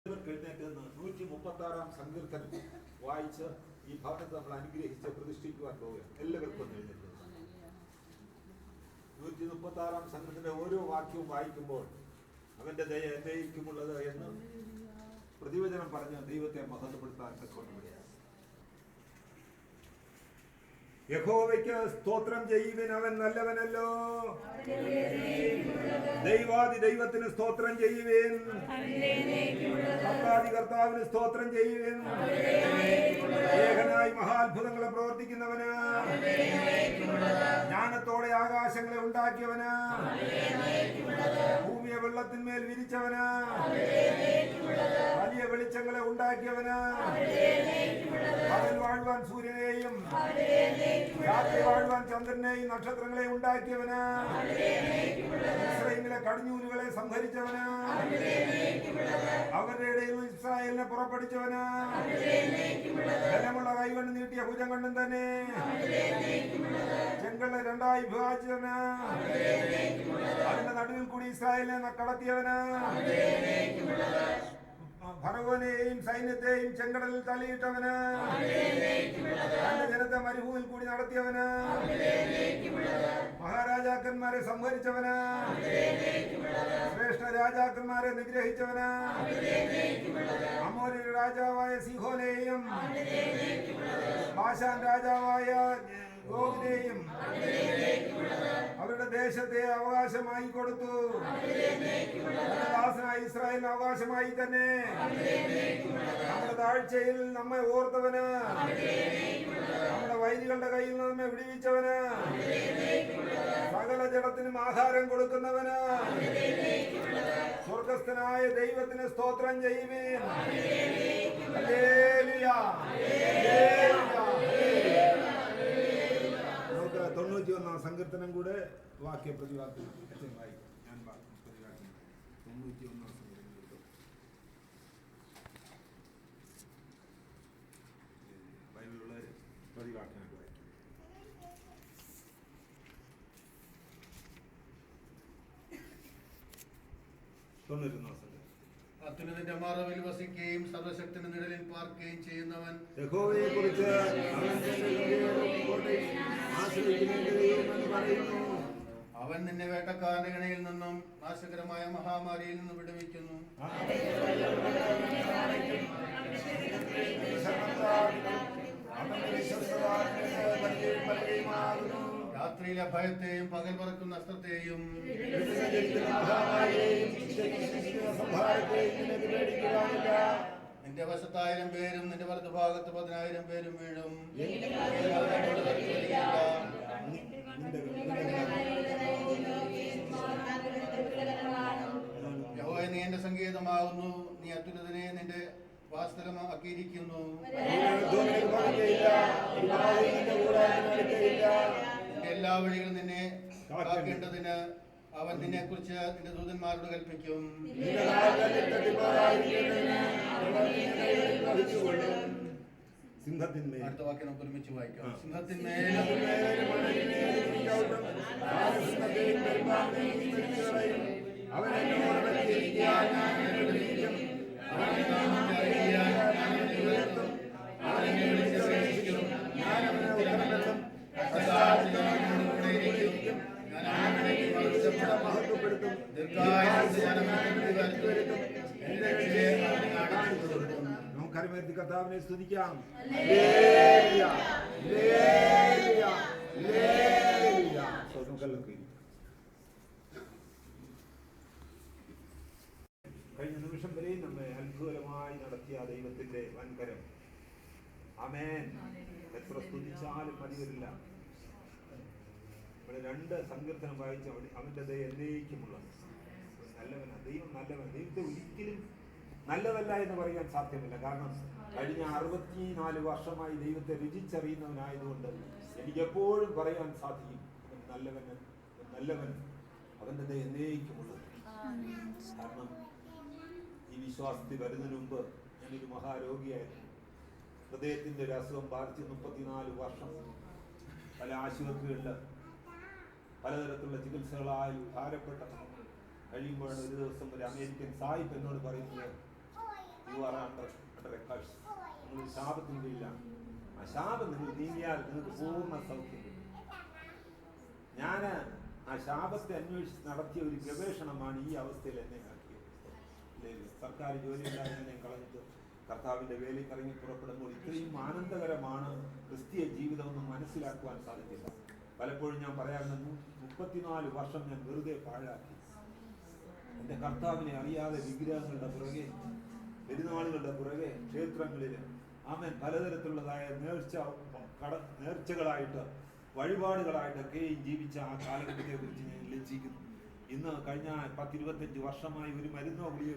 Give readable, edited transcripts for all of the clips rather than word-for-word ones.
എഴുന്നേറ്റ് 136 സങ്കീർത്തനം വായിച്ച് ഈ ഭവനത്തെ നമ്മൾ അനുഗ്രഹിച്ച് പ്രതിഷ്ഠിക്കുവാൻ പോവുകയാണ്. എല്ലാവർക്കും ഒന്ന് എഴുന്നേറ്റ് 136 സങ്കീർത്തനത്തിന്റെ ഓരോ വാക്യവും വായിക്കുമ്പോൾ അവന്റെ ദയ എന്നേക്കുമുള്ളത് എന്ന് പ്രതിവചനം പറഞ്ഞ് ദൈവത്തെ മഹത്വപ്പെടുത്താൻ കൊണ്ടുവരിക. യഹോവയ്ക്ക് സ്തോത്രം ചെയ്യുവിൻ, അവൻ നല്ലവനല്ലോ. ദൈവാദി ദൈവത്തിന് സ്തോത്രം ചെയ്യുവിൻ, കർത്താദി കർത്താവിന് സ്തോത്രം ചെയ്യുവിൻ. ഏകനായി മഹാത്ഭുതങ്ങളെ പ്രവർത്തിക്കുന്നവന്, ജ്ഞാനത്തോടെ ആകാശങ്ങളെ ഉണ്ടാക്കിയവന്, ഭൂമിയെ വെള്ളത്തിന്മേൽ വിരിച്ചവന്, വലിയ വെളിച്ചങ്ങളെ ഉണ്ടാക്കിയവന്, പകൽ വാഴുവാൻ സൂര്യനെയും രാത്രി വാഴുവാൻ ചന്ദ്രനെയും നക്ഷത്രങ്ങളെ ഉണ്ടാക്കിയവന്, ഇസ്രായേലിലെ കടിഞ്ഞൂലുകളെ സംഹരിച്ചവന്, അവരുടെ ഇടയിൽ ഇസ്രായേലിനെ പുറപ്പെടുവിച്ചവന്, ബലമുള്ള കൈകൊണ്ട് നീട്ടിയ ഭുജം കൊണ്ടും തന്നെ ചെങ്കടൽ രണ്ടായി വിഭാജിച്ചവന്, അതിന്റെ നടുവിൽ കൂടി ഇസ്രായേലിനെ കടത്തിയവന്, ഫറവോനെയും സൈന്യത്തെയും ചെങ്കടലിൽ തള്ളിയിട്ടവന്, തന്റെ ജനത്തെ മരുഭൂമിയിൽ കൂടി നടത്തിയവന്, മഹാരാജാക്കന്മാരെ സംഹരിച്ചവന്, ശ്രേഷ്ഠ രാജാക്കന്മാരെ നിഗ്രഹിച്ചവന്, അമോര്യരുടെ രാജാവായ സീഹോനെയും ബാശാൻ രാജാവായ ഗോഗിനെയും അവരുടെ ദേശത്തെ അവകാശമായി കൊടുത്തു. ദാസനായ ഇസ്രായേലിന് അവകാശമായി തന്നെ നമ്മുടെ താഴ്ചയിൽ നമ്മെ ഓർത്തവന്, നമ്മുടെ വൈരികളുടെ കയ്യിൽ നിന്ന് നമ്മെ വിടുവിച്ചവന്, സകല ജഡത്തിനും ആഹാരം കൊടുക്കുന്നവന്, സ്വർഗസ്ഥനായ ദൈവത്തിന് സ്തോത്രം ചെയ്യുവിൻ. Hallelujah, hallelujah. നമുക്ക് 91 സങ്കീർത്തനം കൂടെ വാക്യ പ്രതിവാക്യം വായിക്കും. ഞാൻ പ്രതിവാക്യം 91 സങ്കീർത്തനം ബൈബിളിലുള്ള പ്രതിവാക്യമായിട്ട് വായിക്കും. അത്യുന്നതന്റെ മറവിൽ വസിക്കുകയും സർവശക്തന്റെ നിഴലിൽ പാർക്കുകയും ചെയ്യുന്നവൻ, യഹോവയെ കുറിച്ച് അവൻ നിന്നെ വേട്ടക്കാരന്റെ ഇണയിൽ നിന്നും നാശകരമായ മഹാമാരിയിൽ നിന്നും വിടുവിക്കുന്നു. രാത്രിയിലെ ഭയത്തെയും പകൽ പറക്കുന്ന അസ്ത്രത്തെയും നിന്റെ വശത്ത് 1000 പേരും നിന്റെ വലതുഭാഗത്ത് 10,000 പേരും വീഴും. യഹോവേ, നീ എന്റെ സംഗീതമാകുന്നു, നീ അത്യുന്നതനെ നിന്റെ വാസ്തവമാക്കിയിരിക്കുന്നു. നിന്റെ എല്ലാ വഴികളും നിന്നെ കാക്കേണ്ടതിന് അവൻ നിന്നെ കുറിച്ച് നിന്റെ ദൂതന്മാരോട് കൽപ്പിക്കും. സിംഹത്തിന്മേൽ, അടുത്ത വാക്യം നമുക്ക് ഒരുമിച്ച് വായിക്കാം. സിംഹത്തിന്മേൽ നമുക്കറിമേറ്റി കർത്താവിനെ സ്തുതിക്കാം. കഴിഞ്ഞ നിമിഷം വരെയും നമ്മെ അത്ഭുതമായി നടത്തിയ ദൈവത്തിന്റെ വൻകരം. ആമേൻ. എത്ര സ്തുതിച്ചാലും മതി വരില്ല. ഇവിടെ 2 സങ്കീർത്തനം വായിച്ച അവന്റെ ദയ എന്നേക്കുമുള്ളത്. നല്ലവനാണ് ദൈവം, നല്ലവൻ. ദൈവത്തെ ഒരിക്കലും നല്ലതല്ല എന്ന് പറയാൻ സാധ്യമല്ല. കാരണം കഴിഞ്ഞ 64 വർഷമായി ദൈവത്തെ രുചിച്ചറിയുന്നവനായതുകൊണ്ട് എനിക്കെപ്പോഴും പറയാൻ സാധിക്കും, അവൻ നല്ലവൻ, നല്ലവൻ, അവന്റെ ദയ എന്നേക്കുമുള്ളത്. കാരണം ഈ വിശ്വാസത്തിൽ വരുന്നതിന് മുമ്പ് ഞാനൊരു മഹാരോഗിയായിരുന്നു. ഹൃദയത്തിന്റെ ഒരു അസുഖം ബാധിച്ച് 34 വർഷം പല ആശുപത്രികളിൽ പലതരത്തിലുള്ള ചികിത്സകളായി ഭാരപ്പെട്ട കഴിയുമ്പോഴാണ് ഒരു ദിവസം ഒരു അമേരിക്കൻ സായിപ്പ് എന്നോട് പറയുന്നത്, are under a curse. നിങ്ങൾ ശാപത്തിന് കീഴിലാണ്. ആ ശാപം നിങ്ങൾ നീങ്ങിയാൽ നിങ്ങൾക്ക് പൂർണ്ണ സൗഖ്യം കിട്ടും. ഞാൻ ആ ശാപത്തെ അന്വേഷിച്ച് നടത്തിയ ഒരു ഗവേഷണമാണ് ഈ അവസ്ഥയിൽ എന്നെ ആക്കിയത്. സർക്കാർ ജോലിയില്ലാതെ എന്നെ കളഞ്ഞിട്ട് കർത്താവിൻ്റെ വേലയ്ക്ക് ഇറങ്ങി പുറപ്പെടുമ്പോൾ ഇത്രയും ആനന്ദകരമാണ് ക്രിസ്തീയ ജീവിതമെന്ന് മനസ്സിലാക്കുവാൻ സാധിക്കില്ല. പലപ്പോഴും ഞാൻ പറയാറുണ്ട്, 34 വർഷം ഞാൻ വെറുതെ പാഴാക്കി. എൻ്റെ കർത്താവിനെ അറിയാതെ വിഗ്രഹങ്ങളുടെ പുറകെ, പെരുന്നാളുകളുടെ പുറകെ, ക്ഷേത്രങ്ങളിൽ ആമേൻ പലതരത്തിലുള്ളതായ നേർച്ചകളായിട്ട് വഴിപാടുകളായിട്ടൊക്കെയും ജീവിച്ച ആ കാലഘട്ടത്തെ കുറിച്ച് ഞാൻ ലജ്ജിക്കുന്നു. ഇന്ന് കഴിഞ്ഞ 10-25 വർഷമായി ഒരു മരുന്നോ ഗുളിയോ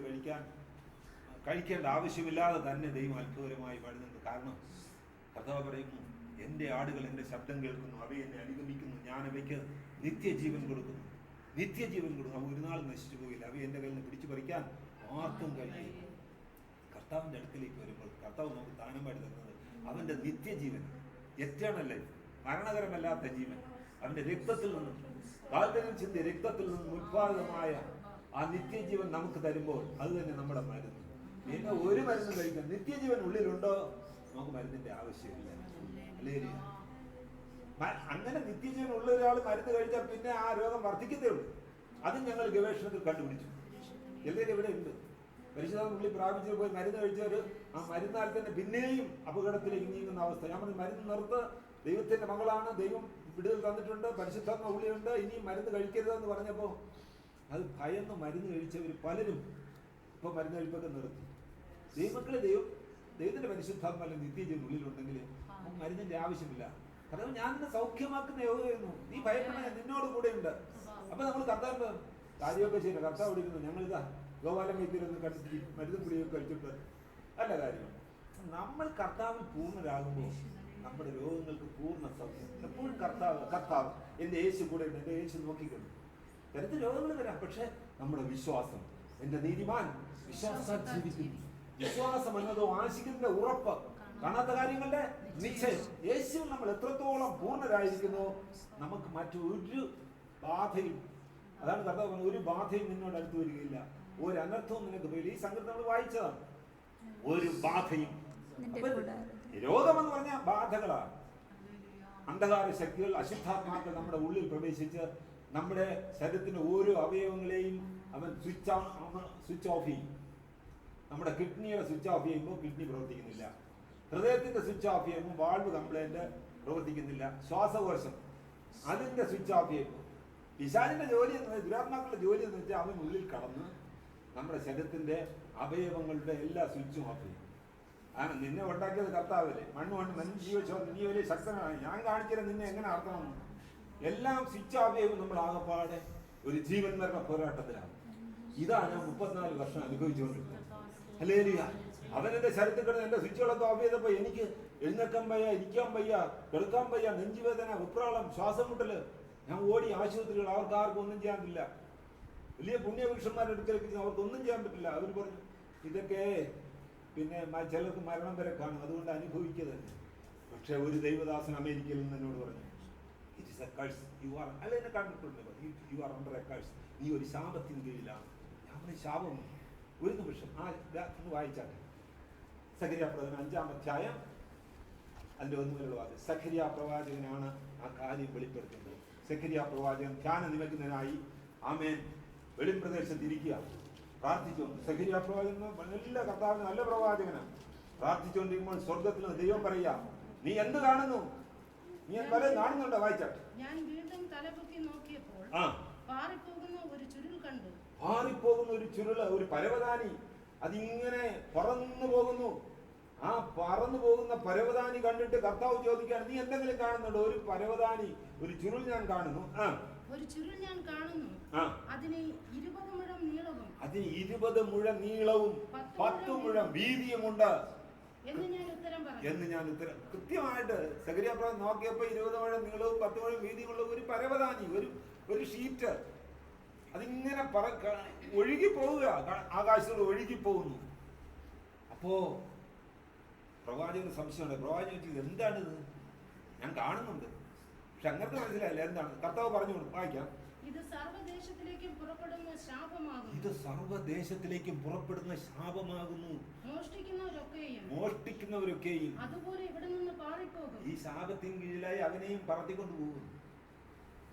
കഴിക്കേണ്ട ആവശ്യമില്ലാതെ തന്നെ ദൈവം അത്ഭുതകരമായി വരുന്നുണ്ട്. കാരണം കർത്താവ് പറയുന്നു, എൻ്റെ ആടുകൾ എൻ്റെ ശബ്ദം കേൾക്കുന്നു, അവയെ എന്നെ അനുഗമിക്കുന്നു, ഞാൻ അവയ്ക്ക് നിത്യജീവൻ കൊടുക്കുന്നു. നിത്യജീവൻ കൊടുക്കുന്നു, അവ ഒരു നാൾ നശിച്ചു പോകില്ല, അവയെ എൻ്റെ കയ്യിൽ നിന്ന് പിടിച്ചു പറിക്കാൻ ആർക്കും കഴിയില്ല. കർത്താവിൻ്റെ അടുക്കലേക്ക് വരുമ്പോൾ കർത്താവ് നമുക്ക് ദാനമായിട്ട് തന്നത് അവൻ്റെ നിത്യജീവൻ, എറ്റേണൽ ലൈഫ്, മരണകരമല്ലാത്ത ജീവൻ. അവൻ്റെ രക്തത്തിൽ നിന്നും, താല്പര്യം ചിന്തി രക്തത്തിൽ നിന്നും ഉത്പാദിതമായ ആ നിത്യജീവൻ നമുക്ക് തരുമ്പോൾ അത് തന്നെ നമ്മുടെ മരുന്ന്. പിന്നെ ഒരു മരുന്ന് കഴിക്കാൻ നിത്യജീവൻ ഉള്ളിലുണ്ടോ നമുക്ക് മരുന്നിന്റെ ആവശ്യമില്ല. അല്ലേ? അങ്ങനെ നിത്യജീവൻ ഉള്ള ഒരാൾ മരുന്ന് കഴിച്ചാൽ പിന്നെ ആ രോഗം വർദ്ധിക്കത്തേ ഉള്ളൂ. അതും ഞങ്ങൾ ഗവേഷണത്തിൽ കണ്ടുപിടിച്ചു. എല്ലാവരും ഇവിടെ ഉണ്ട്. പരിശുദ്ധാത്മ പ്രാപിച്ചു പോയി മരുന്ന് കഴിച്ചവർ ആ മരുന്നാൽ തന്നെ പിന്നെയും അപകടത്തിലേക്ക് നീങ്ങുന്ന അവസ്ഥ. ഞാൻ പറഞ്ഞു, മരുന്ന് നിർത്ത്, ദൈവത്തിന്റെ മകളാണ്, ദൈവം വിടുതൽ തന്നിട്ടുണ്ട്, പരിശുദ്ധാത്മ ഉള്ളിയുണ്ട്, ഇനി മരുന്ന് കഴിക്കരുതെന്ന് പറഞ്ഞപ്പോൾ അത് ഭയന്ന് മരുന്ന് കഴിച്ചവർ പലരും ഇപ്പൊ മരുന്ന് കഴിപ്പൊക്കെ നിർത്തി. ദൈവമക്കളെ, ദൈവത്തിന്റെ പരിശുദ്ധാത്മ അല്ലെങ്കിൽ നിത്യജീവൻ ഉള്ളിലുണ്ടെങ്കിൽ മരുന്നിന്റെ ആവശ്യമില്ല. കാരണം ഞാൻ നിന്നെ സൗഖ്യമാക്കുന്ന യോഗമായിരുന്നു, നീ ഭയപ്പെടണ, നിന്നോട് കൂടെ ഉണ്ട്. അപ്പൊ നമ്മൾ കർത്താവ് കാര്യമൊക്കെ ചെയ്യുന്നത്, കർത്താവ് വിളിക്കുന്നു, ഞങ്ങളിതാ ഗോപാലം വൈദ്യരൊന്നും കണ്ടിട്ട് മരുന്നും കുടിയൊക്കെ കഴിച്ചിട്ട് നല്ല കാര്യമാണ്. നമ്മൾ കർത്താവിൽ പൂർണ്ണരാകുമ്പോൾ നമ്മുടെ രോഗങ്ങൾക്ക് പൂർണ്ണ സൗഖ്യം. എപ്പോഴും കർത്താവ് എൻ്റെ യേശു കൂടെ ഉണ്ട്, എൻ്റെ യേശു നോക്കിക്കൊണ്ട് തരത്തിൽ രോഗങ്ങൾ വരാം. പക്ഷെ നമ്മുടെ വിശ്വാസം, എൻ്റെ നീതിമാൻ വിശ്വാസം ജീവിക്കുന്നു. വിശ്വാസം എന്നതോ ആശിക്കുന്നതിന്റെ ഉറപ്പ്, കാണാത്ത കാര്യങ്ങളുടെ നിശ്ചയം. യേശു നമ്മൾ എത്രത്തോളം പൂർണ്ണരായിരിക്കുന്നു, നമുക്ക് മറ്റൊരു ബാധയും, അതാണ് കർത്താവ് പറഞ്ഞത്, ഒരു ബാധയും നിന്നോട് അടുത്ത് വരികയില്ല, ഒരു അനർത്ഥവും നിനക്ക് വരില്ല. ഈ സംഗതി നമ്മൾ വായിച്ചതാണ്. ഒരു ബാധയും. രോഗമെന്ന് പറഞ്ഞാൽ ബാധകളാണ്. അന്ധകാര ശക്തികൾ, അശുദ്ധാത്മാക്കൾ നമ്മുടെ ഉള്ളിൽ പ്രവേശിച്ച് നമ്മുടെ ശരീരത്തിന്റെ ഓരോ അവയവങ്ങളെയും അവൻ സ്വിച്ച് ഓഫ് ചെയ്യും. നമ്മുടെ കിഡ്നിയുടെ സ്വിച്ച് ഓഫ് ചെയ്യുമ്പോൾ കിഡ്നി പ്രവർത്തിക്കുന്നില്ല, ഹൃദയത്തിന്റെ സ്വിച്ച് ഓഫ് ചെയ്യുമ്പോൾ വാൾവ് കംപ്ലൈന്റ് പ്രവർത്തിക്കുന്നില്ല, ശ്വാസകോശം അതിന്റെ സ്വിച്ച് ഓഫ് ചെയ്യുമ്പോൾ പിശാചിന്റെ ജോലി എന്ന് ദുരാത്മാക്കളുടെ ജോലി എന്ന് വെച്ചാൽ അവൻ ഉള്ളിൽ കടന്ന് നമ്മുടെ ശരീരത്തിന്റെ അവയവങ്ങളുടെ എല്ലാ സ്വിച്ചും ഓഫ് ചെയ്യും. ആണ് നിന്നെ ഉണ്ടാക്കിയത് കർത്താവല്ലേ, മണ്ണ് ജീവശോധന, നീ വലിയ ശക്തനാണ്, ഞാൻ കാണിച്ചാൽ നിന്നെ എങ്ങനെ ആർക്കണം. എല്ലാം സ്വിച്ച് ഓഫ് ചെയ്യുമ്പോൾ നമ്മൾ ആകപ്പാടെ ഒരു ജീവൻ മരണ പോരാട്ടത്തിലാണ്. ഇതാണ് ഞാൻ 34 വർഷം അനുഭവിച്ചുകൊണ്ടിരുന്നത്. ഹല്ലേലൂയ. അവനെന്റെ ശരീരത്തിൽ കിടന്ന് എന്റെ സ്വിച്ചുകളൊക്കെ ഓഫ് ചെയ്തപ്പോ എനിക്ക് എഴുന്നേക്കാൻ വയ്യ, ഇരിക്കാൻ വയ്യ, കിടക്കാൻ വയ്യ, നെഞ്ചുവേദന, വിപ്രാളം, ശ്വാസം മുട്ടല്. ഞാൻ ഓടി ആശുപത്രികൾ, അവർക്ക് ആർക്കും ഒന്നും ചെയ്യാൻ പറ്റില്ല. വലിയ പുണ്യപുരുഷന്മാരുടെ അടുക്കലേക്ക് അവർക്കൊന്നും ചെയ്യാൻ പറ്റില്ല. അവർ പറഞ്ഞു ഇതൊക്കെ പിന്നെ ചിലർക്ക് മരണം വരെ കാണും, അതുകൊണ്ട് അനുഭവിക്കുക. പക്ഷെ ഒരു ദൈവദാസൻ അമേരിക്കയിൽ നിന്ന് എന്നോട് പറഞ്ഞു, it is A കഴ്സ്, you are, അല്ല എന്നെ കണ്ടിട്ടുണ്ട്, യു ആർ അണ്ടർ എ കഴ്സ്, നീ ഒരു ശാപത്തിന് കീഴിലാണ്. ഞാൻ ശാപം ഒരു നിമിഷം ഒന്ന് വായിച്ചാട്ടെ. സഖരിയ പ്രവചനം 5-ാം അധ്യായം അതിന്റെ 1 മുതലുള്ള വാക്യം. സഖരിയ പ്രവാചകനാണ് ആ കാര്യം വെളിപ്പെടുത്തുന്നത്. സഖരിയ പ്രവാചകൻ ധ്യാന നിമഗ്നനായി ആമേൻ വെളിപ്രദേശത്ത് ഇരിക്കുക, പ്രാർത്ഥിച്ചുകൊണ്ട്. സഖരിയ പ്രവാചകൻ നല്ല കർത്താവിന് നല്ല പ്രവാചകനാണ്. പ്രാർത്ഥിച്ചുകൊണ്ടിരിക്കുമ്പോൾ സ്വർഗത്തിൽ നിന്ന് ദൈവം പറയുക, നീ എന്ത് കാണുന്നു? നീ പലതും കാണുന്നുണ്ടോ? വായിച്ചാട്ടെ. ഞാൻ വീണ്ടും തലപൊക്കി നോക്കിയപ്പോൾ പാറിപ്പോകുന്ന ഒരു ചുരുൾ കണ്ടു. പാറിപ്പോകുന്ന ഒരു ചുരുള്, ഒരു പരവതാനി, അതിങ്ങനെ പറന്നു പോകുന്നു. ആ പറന്നു പോകുന്ന പരവതാനി കണ്ടിട്ട് കർത്താവ് ചോദിക്കുകയാണ്, നീ എന്തെങ്കിലും കാണുന്നുണ്ടോ? ഒരു പരവതാനി, ഒരു ചുരുൾ ഞാൻ കാണുന്നു. ഒരു ചുരുൾ ഞാൻ കാണുന്നു, അതിന് 20 മുഴം നീളവും, അതിന് 20 മുഴം നീളവും 10 മുഴം വീതിയുമുണ്ട് എന്ന് ഞാൻ ഉത്തരം കൃത്യമായിട്ട് സഖരിയ പ്രവചനം നോക്കിയപ്പോ 20 മുഴം നീളവും 10 മുഴം വീതിയുമുള്ള ഒരു പരവതാനി, ഒരു ഷീറ്റ്, അതിങ്ങനെ ഒഴുകി പോവുക, ആകാശത്തോട് ഒഴുകി പോകുന്നു. അപ്പോ പ്രവാചകന് സംശയമുണ്ട്. പ്രവാചകൻ ചോദിച്ചത് എന്താണിത്? ഞാൻ കാണുന്നുണ്ട്, പക്ഷെ അങ്ങനത്തെ മനസ്സിലായില്ല എന്താണ്. കർത്താവ് പറഞ്ഞു കൊടുക്കും, വായിക്കാം. ഇത് സർവ്വദേശത്തിലേക്കും പുറപ്പെടുന്ന ശാപമാകുന്നു. ഇത് സർവ്വദേശത്തിലേക്കും പുറപ്പെടുന്ന ശാപമാകുന്നു. മോഷ്ടിക്ക മോഷ്ടിക്കുന്നവരൊക്കെയും അതുപോലെ ഇവിടെ നിന്ന് പാറിപ്പോകും. ഈ ശാപത്തിൻ കീഴിലായി അവനെയും പറത്തിക്കൊണ്ട് പോകും.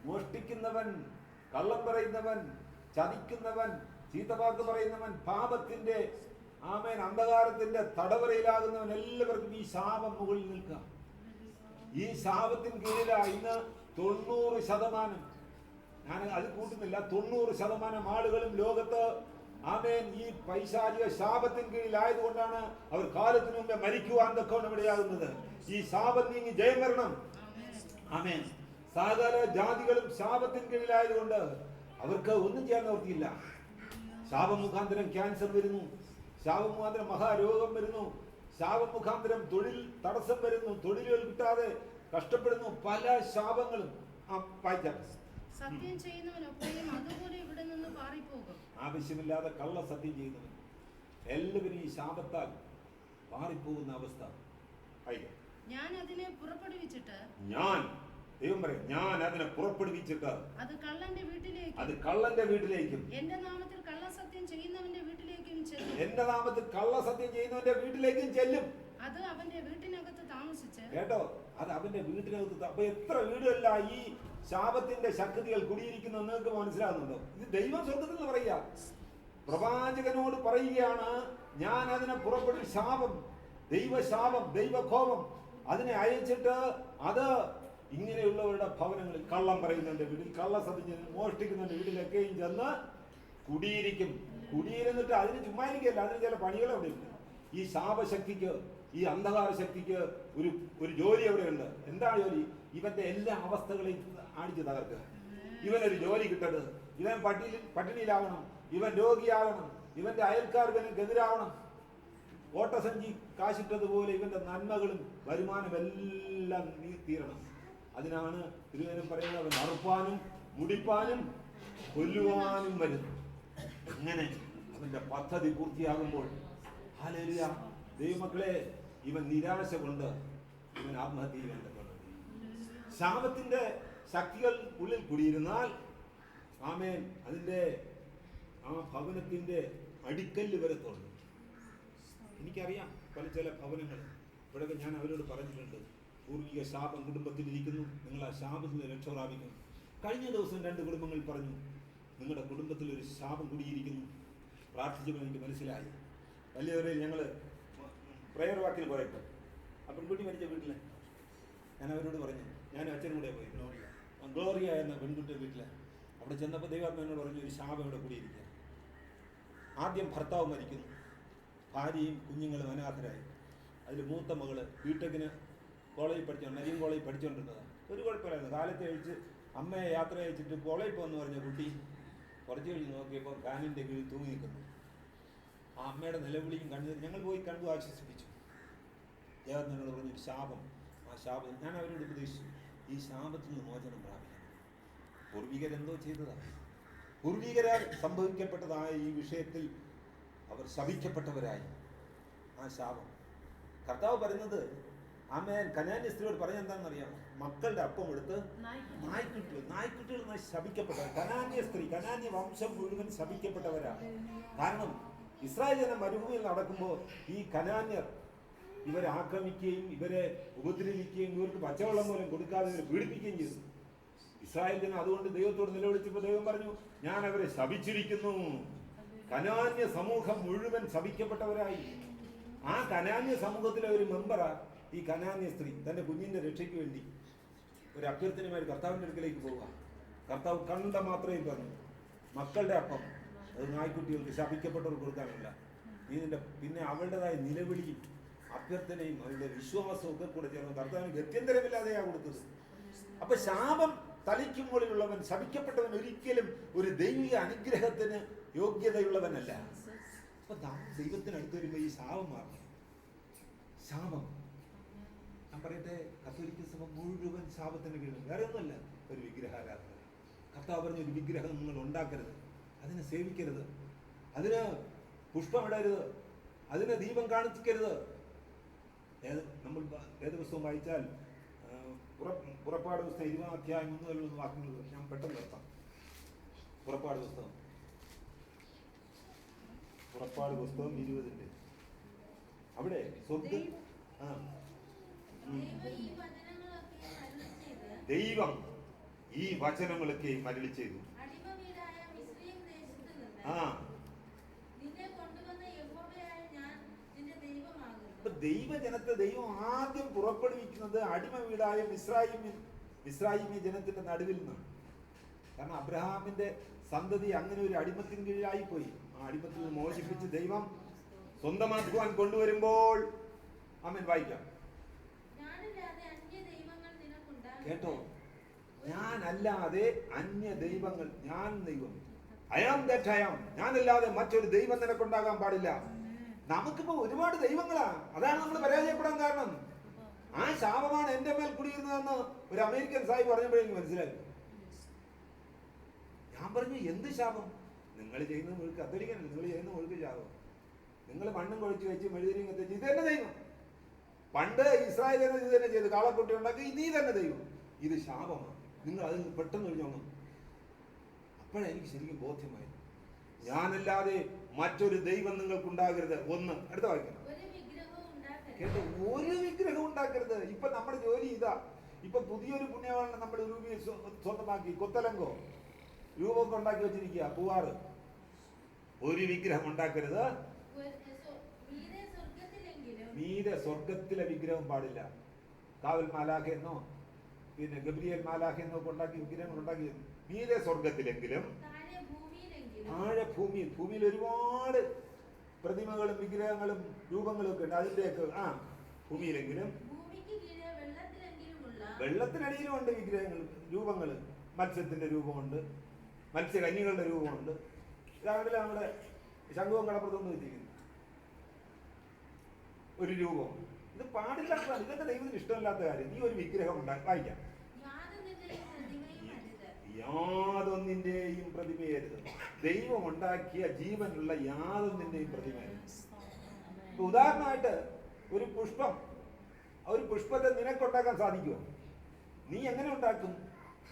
മോഷ്ടിക്കുന്നവൻ, കള്ളം പറയുന്നവൻ, ചതിക്കുന്നവൻ, ചീത്തവാക്ക് പറയുന്നവൻ, പാപത്തിന്റെ അന്ധകാരത്തിന്റെ തടവറയിലാകുന്നവൻ, എല്ലാവർക്കും ഈ ശാപം മുകളിൽ നിൽക്കാം. ഈ ശാപത്തിൻ കീഴിലായി ഇന്ന് 90%, ഞാൻ അത് കൂട്ടുന്നില്ല, 90% ആളുകളും ലോകത്ത് ഈ പൈശാചിക ശാപത്തിൻ കീഴിലായതുകൊണ്ടാണ് അവർ കാലത്തിനു മുമ്പേ മരിക്കുവാൻ തക്കവണ്ണം ഇടയാകുന്നത്. ഈ ശാപം നീങ്ങി ജയം വരണം. ആമേൻ. സകല ജാതികളും ശാപത്തിൻ കീഴിലായതുകൊണ്ട് അവർക്ക് ഒന്നും ചെയ്യാൻ നിവൃത്തിയില്ല. ശാപം മുഖാന്തരം ക്യാൻസർ വരുന്നു, ശാപം മുഖാന്തരം മഹാരോഗം വരുന്നു, ശാപം മുഖാന്തരം തൊഴിൽ തടസ്സം വരുന്നു, തൊഴിലുകൾ കിട്ടാതെ കഷ്ടപ്പെടുന്നു, പല ശാപങ്ങളും. സത്യം ചെയ്യുന്നവനൊക്കെയും അതുപോലെ ഇവിടെ നിന്ന് പാറിപ്പോകും. ആവശ്യമില്ലാതെ കള്ള സത്യം ചെയ്യുന്നവൻ എല്ലാവരും ഈ ശാപത്താൽ പാറിപ്പോകുന്ന അവസ്ഥ. ഞാൻ അതിനെ പുറപ്പെടുവിച്ചിട്ട്, ദൈവം പറയും, ഞാൻ അതിനെ പുറപ്പെടുവിച്ചിട്ട് അത് കള്ളന്റെ വീട്ടിലേക്കും എന്റെ നാമത്തിൽ കള്ളസത്യം ചെയ്യുന്നവന്റെ വീട്ടിലേക്കും ചെല്ലും. എന്റെ നാമത്തിൽ കള്ളസത്യം ചെയ്യുന്നവന്റെ വീട്ടിലേക്കും ചെല്ലും. അത് അവന്റെ വീട്ടിനകത്ത് താമസിച്ച്, കേട്ടോ, അത് അവന്റെ വീട്ടിനകത്ത്. അപ്പൊ എത്ര വീടുകളിലാ ഈ ശാപത്തിന്റെ ശക്തികൾ കുടിയിരിക്കുന്നത് നിങ്ങൾക്ക് മനസ്സിലാകുന്നുണ്ടോ? ഇത് ദൈവം സ്വർഗ്ഗത്തിൽ നിന്ന് പറയുക, പ്രവാചകനോട് പറയുകയാണ്, ഞാൻ അതിനെ പുറപ്പെടും. ശാപം, ദൈവശാപം, ദൈവകോപം അതിനെ അയച്ചിട്ട് അത് ഇങ്ങനെയുള്ളവരുടെ ഭവനങ്ങളിൽ, കള്ളം പറയുന്നവന്റെ വീട്ടിൽ, കള്ളസത്യം മോഷ്ടിക്കുന്നവന്റെ വീട്ടിലൊക്കെയും ചെന്ന് കുടിയിരിക്കും. കുടിയിരുന്നിട്ട് അതിന് ചുമ്മാ ഇരിക്കല്ല, അതിന് ചില പണികൾ അവിടെ ഉണ്ട്. ഈ ശാപശക്തിക്ക്, ഈ അന്ധകാര ശക്തിക്ക് ഒരു ജോലി അവിടെയുണ്ട്. എന്താണ് ജോലി? ഇവന്റെ എല്ലാ അവസ്ഥകളെയും അടിച്ചു തകർക്കുക. ഇവനൊരു ജോലി കിട്ടരുത്, ഇവൻ പട്ടിണിയിലാവണം, ഇവൻ രോഗിയാകണം, ഇവന്റെ അയൽക്കാർ ഇവനെതിരാവണം. ഓട്ടസഞ്ചി കാശിട്ടതുപോലെ ഇവന്റെ നന്മകളും വരുമാനം എല്ലാം തീരണം. അതിനാണ് തിരുവചനം പറയുന്നത്, അവൻ അറുപ്പാനും മുടിപ്പാനും കൊല്ലുവാനും വരുന്നു. അങ്ങനെ അവന്റെ പദ്ധതി പൂർത്തിയാകുമ്പോൾ, ഹല്ലേലൂയ, ദൈവമക്കളെ, ഇവൻ നിരാശ കൊണ്ട് ഇവൻ ആത്മഹത്യ ചെയ്യേണ്ടതുണ്ട്. ശാപത്തിന്റെ ശക്തികൾ ഉള്ളിൽ കുടിയിരുന്നാൽ, ആമേൻ, അതിന്റെ ആ ഭവനത്തിന്റെ അടിക്കല്ല് വരെ തോന്നും. എനിക്കറിയാം ചില ഭവനങ്ങൾ, ഇവിടെയൊക്കെ ഞാൻ അവരോട് പറഞ്ഞിട്ടുണ്ട്, പൂർവിക ശാപം കുടുംബത്തിലിരിക്കുന്നു, നിങ്ങൾ ആ ശാപത്തിൽ നിന്ന് രക്ഷ പ്രാപിക്കണം. കഴിഞ്ഞ ദിവസം 2 കുടുംബങ്ങൾ പറഞ്ഞു, നിങ്ങളുടെ കുടുംബത്തിൽ ഒരു ശാപം കുടിയിരിക്കുന്നു. പ്രാർത്ഥിച്ചപ്പോൾ എനിക്ക് മനസ്സിലായി. വലിയവരെ ഞങ്ങൾ പ്രയർ വാക്കിന് പോയപ്പോൾ ആ പെൺകുട്ടി മരിച്ച വീട്ടിൽ ഞാൻ അവരോട് പറഞ്ഞു, ഞാൻ അച്ഛനും കൂടെ പോയി, ഗ്ലോറിയ എന്ന പെൺകുട്ടിയുടെ വീട്ടിൽ. അവിടെ ചെന്നപ്പോൾ ദൈവാത്മാവിനോട് പറഞ്ഞു, ഒരു ശാപം ഇവിടെ കൂടിയിരിക്കുക. ആദ്യം ഭർത്താവ് മരിക്കുന്നു, ഭാര്യയും കുഞ്ഞുങ്ങളും അനാഥരായി. അതിൽ മൂത്ത മകള് ബിടെക്കിന് കോളേജിൽ നദീം കോളേജിൽ പഠിച്ചുകൊണ്ടിരുന്നതാണ്. ഒരു കുഴപ്പമില്ലായിരുന്നു. കാലത്ത് കഴിച്ച് അമ്മയെ യാത്ര അയച്ചിട്ട് കോളേജിൽ പോകുമെന്ന് പറഞ്ഞ കുട്ടി കുറച്ച് കഴിഞ്ഞ് നോക്കിയപ്പോൾ ഫാനിൻ്റെ കീഴിൽ തൂങ്ങി നിൽക്കുന്നു. ആ അമ്മയുടെ നിലവിളിയും കണ്ടു. ഞങ്ങൾ പോയി കണ്ടു, ആശ്വസിപ്പിച്ചു. ദേവത്തിനോട് പറഞ്ഞു, ഒരു ശാപം, ആ ശാപം. ഞാൻ അവരോട് ഉപദേശിച്ചു, ഈ ശാപത്തിൽ നിന്ന് മോചനം പ്രാപിക്കണം. പൂർവികരെന്തോ ചെയ്തതാണ്, പൂർവികരാൽ സംഭവിക്കപ്പെട്ടതായ ഈ വിഷയത്തിൽ അവർ ശപിക്കപ്പെട്ടവരായി. ആ ശാപം കർത്താവ് പറയുന്നത്, ആമേൻ, കനാന്യ സ്ത്രീയോട് പറഞ്ഞ എന്താണെന്നറിയാമോ? മക്കളുടെ അപ്പം എടുത്ത് നായ്ക്കുട്ടികൾ ശപിക്കപ്പെട്ടവർ. കനാന്യ സ്ത്രീ, കനാന്യ വംശം മുഴുവൻ ശപിക്കപ്പെട്ടവരാണ്. കാരണം ഇസ്രായേൽ ജനം മരുഭൂമിയിൽ നടക്കുമ്പോൾ ഈ കനാന്യർ ഇവരെ ആക്രമിക്കുകയും ഇവരെ ഉപദ്രവിക്കുകയും ഇവർക്ക് പച്ചവെള്ളം പോലും കൊടുക്കാതെ ഇവരെ പീഡിപ്പിക്കുകയും ചെയ്തു. ഇസ്രായേൽ ജനം അതുകൊണ്ട് ദൈവത്തോട് നിലവിളിച്ചപ്പോൾ ദൈവം പറഞ്ഞു, ഞാൻ അവരെ ശപിച്ചിരിക്കുന്നു. കനാന്യ സമൂഹം മുഴുവൻ ശപിക്കപ്പെട്ടവരായി. ആ കനാന്യ സമൂഹത്തിലെ ഒരു മെമ്പറാ ഈ കനാന്യ സ്ത്രീ. തൻ്റെ കുഞ്ഞിൻ്റെ രക്ഷയ്ക്ക് വേണ്ടി ഒരു അഭ്യർത്ഥനയുമായി കർത്താവിൻ്റെ അടുക്കലേക്ക് പോവുക. കർത്താവ് കണ്ട മാത്രമേ പറഞ്ഞു, മക്കളുടെ അപ്പം അത് നായ്ക്കുട്ടികൾക്ക് ശപിക്കപ്പെട്ടവർക്ക് കൊടുക്കാനില്ല. പിന്നെ അവളുടേതായ നിലവിളിയും അഭ്യർത്ഥനയും അവരുടെ വിശ്വാസവും ഒക്കെ കൂടെ ചേർന്ന് കർത്താവിന് ഗത്യന്തരമില്ലാതെയാണ് കൊടുത്തത്. അപ്പൊ ശാപം തലയ്ക്ക് മുകളിലുള്ളവൻ, ശപിക്കപ്പെട്ടവൻ ഒരിക്കലും ഒരു ദൈവിക അനുഗ്രഹത്തിന് യോഗ്യതയുള്ളവനല്ല. അപ്പൊ ദൈവത്തിനടുത്ത് വരുമ്പോൾ ഈ ശാപം മാറും. ശാപം, ഞാൻ പറയട്ടെ, കത്തോലിക്ക സഭ മുഴുവൻ ശാപത്തിന് കീഴിൽ. വേറെ ഒന്നുമല്ല, ഒരു വിഗ്രഹാരാധന. കർത്താവ് പറഞ്ഞ ഒരു വിഗ്രഹം നിങ്ങൾ ഉണ്ടാക്കരുത്, അതിനെ സേവിക്കരുത്, അതിന് പുഷ്പമിടരുത്, അതിന് ദീപം കാണിക്കരുത്. നമ്മൾ വേദപുസ്തകം വായിച്ചാൽ പുറപ്പാട് പുസ്തകം 20 അധ്യായം 1 വാക്യങ്ങൾ ഞാൻ പെട്ടെന്ന് നിർത്താം. പുറപ്പാട് പുസ്തകം 20 അവിടെ സ്വർഗ ആ ദൈവം ഈ വചനങ്ങളൊക്കെ മരളി ചെയ്തു. ആ ദൈവജനത്തെ ദൈവം ആദ്യം പുറപ്പെടുവിക്കുന്നത് അടിമ വീടായ മിസ്രയീമ്യ ജനത്തിന്റെ നടുവിൽ നിന്നാണ്. കാരണം അബ്രഹാമിന്റെ സന്തതി അങ്ങനെ ഒരു അടിമത്തിന് കീഴിലായി പോയി. ആ അടിമത്തിൽ നിന്ന് മോചിപ്പിച്ച് ദൈവം സ്വന്തമാക്കുവാൻ കൊണ്ടുവരുമ്പോൾ ആമേൻ വായിക്കാം. കേട്ടോ, ഞാനല്ലാതെ അന്യ ദൈവങ്ങൾ, ഞാൻ ദൈവം, അയാം ദാറ്റ് അയാം, ഞാനല്ലാതെ മറ്റൊരു ദൈവം നിനക്കുണ്ടാകാൻ പാടില്ല. നമുക്കിപ്പോ ഒരുപാട് ദൈവങ്ങളാ. അതാണ് നമ്മൾ പരാജയപ്പെടാൻ കാരണം. ആ ശാപമാണ് എന്റെ മേൽ കുടിയിരുന്നതെന്ന് ഒരു അമേരിക്കൻ സാഹിബ് പറഞ്ഞപ്പോഴേക്കും മനസ്സിലായി. ഞാൻ പറഞ്ഞു, എന്ത് ശാപം? നിങ്ങൾ ചെയ്യുന്ന മുഴുക്ക് കത്തോലിക്കനല്ല, നിങ്ങൾ ചെയ്യുന്ന മുഴുക്ക് ശാപം. നിങ്ങൾ മണ്ണും കുഴച്ച് വെച്ച് മെഴുതിരിയും കത്തിച്ച് ഇത് തന്നെ ദൈവം. പണ്ട് ഇസ്രായേൽ ഇത് തന്നെ ചെയ്ത് കാളക്കുട്ടി ഉണ്ടാക്കി, നീ തന്നെ ദൈവം. ഇത് ശാപമാണ്. നിങ്ങൾ അതിൽ പെട്ടെന്ന് ഒഴിഞ്ഞോണം. അപ്പോഴെനിക്ക് ശരിക്കും ബോധ്യമായി, ഞാനല്ലാതെ മറ്റൊരു ദൈവം നിങ്ങൾക്കുണ്ടാകരുത്. ഒന്ന് അടുത്ത വായിക്കണം. കേട്ടോ, ഒരു വിഗ്രഹം ഉണ്ടാക്കരുത്. ഇപ്പൊ നമ്മുടെ ജോലി ഇതാ. ഇപ്പൊ പുതിയൊരു പുണ്യവാളനെ നമ്മുടെ രൂപയെ സ്വന്തമാക്കി, കൊത്തലങ്കോ രൂപമൊക്കെ ഉണ്ടാക്കി വെച്ചിരിക്കുക. പൂവാറ്. ഒരു വിഗ്രഹം ഉണ്ടാക്കരുത്. മീതെ സ്വർഗത്തിലെ വിഗ്രഹം പാടില്ല. കാവൽ മാലാഖെന്നോ പിന്നെ ഗബ്രിയേൽ മാലാഖെന്നോ ഒക്കെ ഉണ്ടാക്കി വിഗ്രഹങ്ങൾ ഉണ്ടാക്കി. മീതെ സ്വർഗത്തിലെങ്കിലും താഴെ ഭൂമിയിൽ ഒരുപാട് പ്രതിമകളും വിഗ്രഹങ്ങളും രൂപങ്ങളും ഒക്കെ ഉണ്ട്. അതിന്റെയൊക്കെ ഭൂമിയിലെങ്കിലും വെള്ളത്തിനടിയിലും ഉണ്ട് വിഗ്രഹങ്ങൾ, രൂപങ്ങൾ. മത്സ്യത്തിന്റെ രൂപമുണ്ട്, മത്സ്യകന്യകളുടെ രൂപമുണ്ട്. രാവിലെ നമ്മുടെ ശംഖുവും കടപ്പുറത്തൊന്നും വെച്ചിരിക്കുന്നു ഒരു രൂപം. ഇത് പാടില്ലാത്തതാണ്. ഇതൊക്കെ ദൈവത്തിന് ഇഷ്ടമില്ലാത്ത കാര്യം. നീ ഒരു വിഗ്രഹം ഉണ്ടാക്കി വായിക്കാം. യാതൊന്നിന്റെയും പ്രതിമയരുത്. ദൈവം ഉണ്ടാക്കിയ ജീവനുള്ള യാതൊന്നിന്റെയും പ്രതിമയരുത്. ഉദാഹരണമായിട്ട് ഒരു പുഷ്പത്തെ നിനക്കുണ്ടാക്കാൻ സാധിക്കുമോ? നീ എങ്ങനെ ഉണ്ടാക്കും?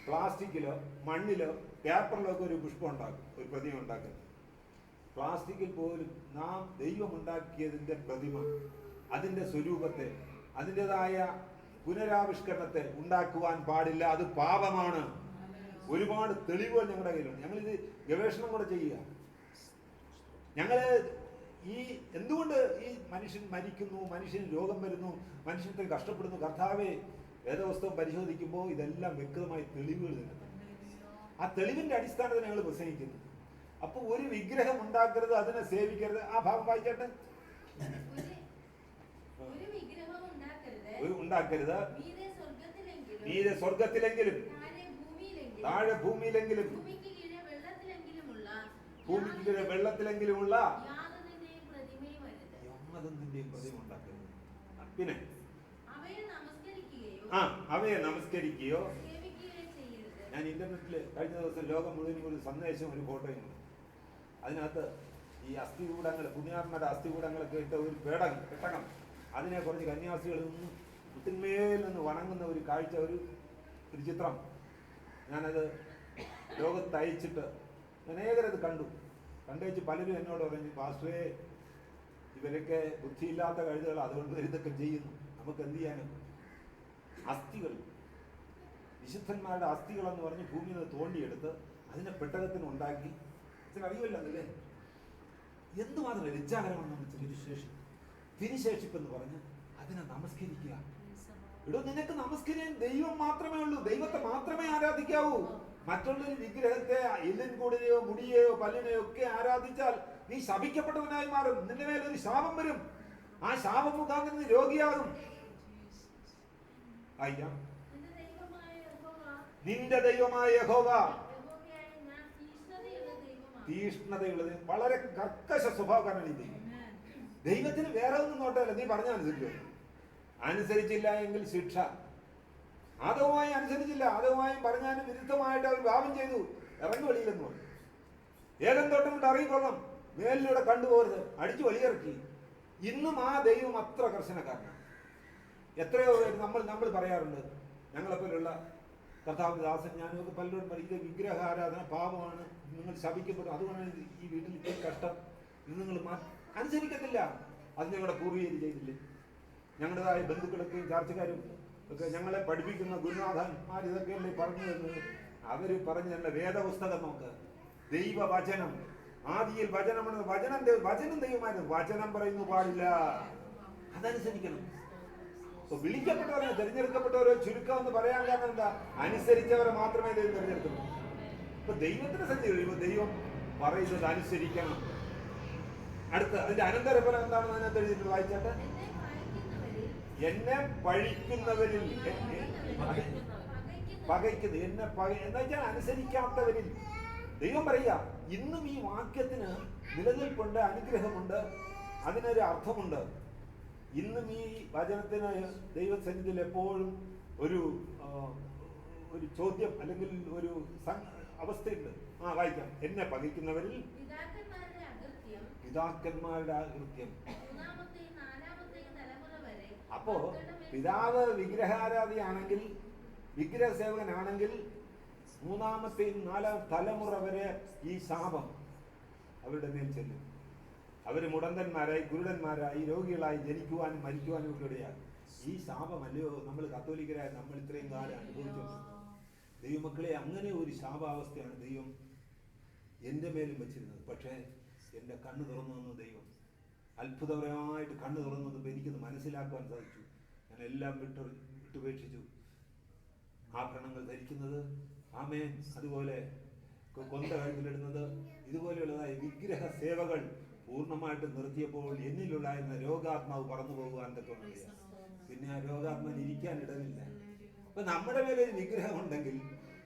പ്ലാസ്റ്റിക്കിലോ മണ്ണിലോ പേപ്പറിലോ ഒക്കെ ഒരു പുഷ്പം ഉണ്ടാക്കും, ഒരു പ്രതിമ ഉണ്ടാക്കും. പ്ലാസ്റ്റിക്കിൽ പോലും നാം ദൈവം ഉണ്ടാക്കിയതിന്റെ പ്രതിമ, അതിന്റെ സ്വരൂപത്തെ, അതിൻ്റെതായ പുനരാവിഷ്കരണത്തെ ഉണ്ടാക്കുവാൻ പാടില്ല. അത് പാപമാണ്. ഒരുപാട് തെളിവുകൾ ഞങ്ങളുടെ കയ്യിലുണ്ട്. ഞങ്ങളിത് ഗവേഷണം കൂടെ ചെയ്യുക. ഞങ്ങള് എന്തുകൊണ്ട് ഈ മനുഷ്യൻ മരിക്കുന്നു, മനുഷ്യന് രോഗം വരുന്നു, മനുഷ്യത്തെ കഷ്ടപ്പെടുന്നു? കർത്താവെ, വേദപുസ്തകം പരിശോധിക്കുമ്പോൾ ഇതെല്ലാം വ്യക്തമായ തെളിവുകൾ തരുന്നു. ആ തെളിവിന്റെ അടിസ്ഥാനത്തിൽ ഞങ്ങൾ പ്രസംഗിക്കുന്നു. അപ്പൊ ഒരു വിഗ്രഹം ഉണ്ടാക്കരുത്, അതിനെ സേവിക്കരുത്. ആ ഭാഗം വായിച്ചേട്ടെ. ഉണ്ടാക്കരുത്. മീതെ സ്വർഗത്തിലെങ്കിലും താഴെ ഭൂമിയിലെങ്കിലും ഭൂമിക്ക് കീഴെ വെള്ളത്തിലെങ്കിലുമുള്ള യാതൊന്നിന്റെയും പ്രതിമ ഉണ്ടാക്കരുത്. പിന്നെ അവയെ നമസ്കരിക്കുകയോ. ഞാൻ ഇന്റർനെറ്റില് കഴിഞ്ഞ ദിവസം ലോകം മുഴുവൻ ഒരു സന്ദേശം, ഒരു ഫോട്ടോയും ഉണ്ട്. അതിനകത്ത് ഈ അസ്ഥികൂടങ്ങൾ, പുണ്യാത്മരുടെ അസ്ഥികൂടങ്ങളൊക്കെ ഇട്ട ഒരു പെട്ടകം, അതിനെ കുറച്ച് കന്യാസികളിൽ നിന്ന് കുത്തിന്മേൽ നിന്ന് വണങ്ങുന്ന ഒരു കാഴ്ച, ഒരു ചിത്രം. ഞാനത് ലോകത്ത് അയച്ചിട്ട് അനേകരത് കണ്ടുവച്ച് പലരും എന്നോട് പറഞ്ഞു, പാസ്റ്ററേ, ഇവരൊക്കെ ബുദ്ധിയില്ലാത്ത കഴുതകൾ, അതുകൊണ്ട് ഇതൊക്കെ ചെയ്യുന്നു, നമുക്ക് എന്ത് ചെയ്യാനും. അസ്ഥികൾ, വിശുദ്ധന്മാരുടെ അസ്ഥികളെന്ന് പറഞ്ഞ് ഭൂമിയിൽ നിന്ന് തോണ്ടിയെടുത്ത് അതിനെ പെട്ടകത്തിന് ഉണ്ടാക്കി. അറിയില്ലല്ലേ എന്തുമാത്രം ലജ്ജാകരമാണെന്ന് വെച്ചാൽ തിരുശേഷിപ്പ് എന്ന് പറഞ്ഞ് അതിനെ നമസ്കരിക്കുക. ഇവിടെ നിനക്ക് നമസ്കരിക്കാൻ ദൈവം മാത്രമേ ഉള്ളൂ. ദൈവത്തെ മാത്രമേ ആരാധിക്കാവൂ. മറ്റുള്ളൊരു വിഗ്രഹത്തെ, എല്ലിൻ കൂടിനെയോ മുടിയെയോ പല്ലിനെയോ ഒക്കെ ആരാധിച്ചാൽ നീ ശപിക്കപ്പെട്ടവനായി മാറും. നിന്റെ മേലൊരു ശാപം വരും. ആ ശാപം മുഖാന്തരം നീ രോഗിയാകും. അയ്യാ, നിന്റെ ദൈവമായ യഹോവ തീഷ്ണതയുള്ളത്, വളരെ കർക്കശ സ്വഭാവക്കാരനാണ് ഈ ദൈവം. ദൈവത്തിന് വേറെ ഒന്നും നോട്ടമല്ല, നീ പറഞ്ഞ അനുസരിച്ചില്ല എങ്കിൽ ശിക്ഷ. ആദവുമായി അനുസരിച്ചില്ല, ആദവുമായും പറഞ്ഞാലും വിരുദ്ധമായിട്ട് അവർ പാപം ചെയ്തു, ഇറങ്ങി വെളിയിലെന്ന് പറഞ്ഞു. ഏതൻ തോട്ടം കൊണ്ട് അറിയിക്കൊള്ളാം, മേലിലൂടെ കണ്ടുപോകരുത്, അടിച്ചു വെളിയിറക്കി. ഇന്നും ആ ദൈവം അത്ര കർശനക്കാരനാണ്. എത്രയോ നമ്മൾ പറയാറുണ്ട്, ഞങ്ങളെപ്പോലുള്ള കർത്താവിന്റെ ദാസൻ ഞാനൊക്കെ പലരോടും പറയും, ഇത് വിഗ്രഹാരാധന പാപമാണ്, നിങ്ങൾ ശപിക്കപ്പെടും, അതുകൊണ്ടാണ് ഈ വീട്ടിൽ ഇത്രയും കഷ്ടം. ഇത് നിങ്ങൾ അനുസരിക്കത്തില്ല. അത് ഞങ്ങളുടെ പൂർവ്വീകർ ചെയ്തില്ലേ? ഞങ്ങളുടേതായ ബന്ധുക്കളൊക്കെയും ചർച്ചക്കാരും ഒക്കെ ഞങ്ങളെ പഠിപ്പിക്കുന്ന ഗുരുനാഥന്മാർ ഇതൊക്കെയല്ലേ പറഞ്ഞു തരുന്നത്. അവർ പറഞ്ഞു തരുന്ന വേദപുസ്തകം നോക്ക്, ദൈവവചനം. ആദിയിൽ വചനമാണ്, വചനം ദൈവമായിരുന്നു. വചനം പറയുന്നു പാടില്ല, അതനുസരിക്കണം. വിളിക്കപ്പെട്ടവരെ, തിരഞ്ഞെടുക്കപ്പെട്ടവരോ ചുരുക്കം എന്ന് പറയാൻ കാരണം എന്താ? അനുസരിച്ചവരെ മാത്രമേ ദൈവം തിരഞ്ഞെടുക്കുള്ളൂ. ഇപ്പൊ ദൈവത്തിന്റെ സന്ധി കഴിയുമ്പോൾ ദൈവം പറയുന്നത് അനുസരിക്കണം. അടുത്ത അതിന്റെ അനന്തരഫലം എന്താണെന്ന് അതിനകത്ത് എഴുതിയിട്ട് വായിച്ചാട്ടെ. എന്നെ പഴിക്കുന്നവരിൽ, പകയ്ക്കുന്നത്, എന്നെ എന്താ വെച്ചാൽ അനുസരിക്കാത്തവരിൽ. ദൈവം പറയുക, ഇന്നും ഈ വാക്യത്തിന് നിലനിൽപ്പുണ്ട്, അനുഗ്രഹമുണ്ട്, അതിനൊരു അർത്ഥമുണ്ട്. ഇന്നും ഈ വചനത്തിന് ദൈവസന്നിധിയിൽ എപ്പോഴും ഒരു ചോദ്യം അല്ലെങ്കിൽ ഒരു അവസ്ഥയുണ്ട്. വായിക്കാം. എന്നെ പകയ്ക്കുന്നവരിൽ പിതാക്കന്മാരുടെ അകൃത്യം. അപ്പോ പിതാവ് വിഗ്രഹാരാധിയാണെങ്കിൽ, വിഗ്രഹ സേവകനാണെങ്കിൽ, മൂന്നാമത്തെയും നാലാം തലമുറ വരെ ഈ ശാപം അവരുടെ മേൽ ചെല്ലും. അവർ മുടന്തന്മാരായി, കുരുടന്മാരായി, രോഗികളായി ജനിക്കുവാനും മരിക്കുവാനും ഒക്കെ ഇടയാകും. ഈ ശാപമല്ലയോ നമ്മൾ കത്തോലിക്കരായ നമ്മൾ ഇത്രയും കാലം അനുഭവിച്ചത്? ദൈവമക്കളെ, അങ്ങനെ ഒരു ശാപാവസ്ഥയാണ് ദൈവം എൻ്റെ മേലും വെച്ചിരുന്നത്. പക്ഷേ എൻ്റെ കണ്ണ് തുറന്നു തന്നു ദൈവം. അത്ഭുതപരമായിട്ട് കണ്ണ് തുറന്നു തന്നപ്പോൾ എനിക്കത് മനസ്സിലാക്കുവാൻ സാധിച്ചു. ഞാൻ എല്ലാം വിട്ടുപേക്ഷിച്ചു. ആഭരണങ്ങൾ ധരിക്കുന്നത്, ആമേൻ, അതുപോലെ കൊന്ത കഴുത്തിലിടുന്നത്, ഇതുപോലെയുള്ളതായ വിഗ്രഹ സേവകൾ പൂർണ്ണമായിട്ട് നിർത്തിയപ്പോൾ എന്നിലുണ്ടായിരുന്ന രോഗാത്മാവ് പറന്നു പോകുവാൻ തൊട്ടുണ്ടില്ല. പിന്നെ ആ രോഗാത്മാവിന് ഇരിക്കാൻ ഇടമില്ല. അപ്പൊ നമ്മുടെ മേലെ ഒരു വിഗ്രഹം ഉണ്ടെങ്കിൽ,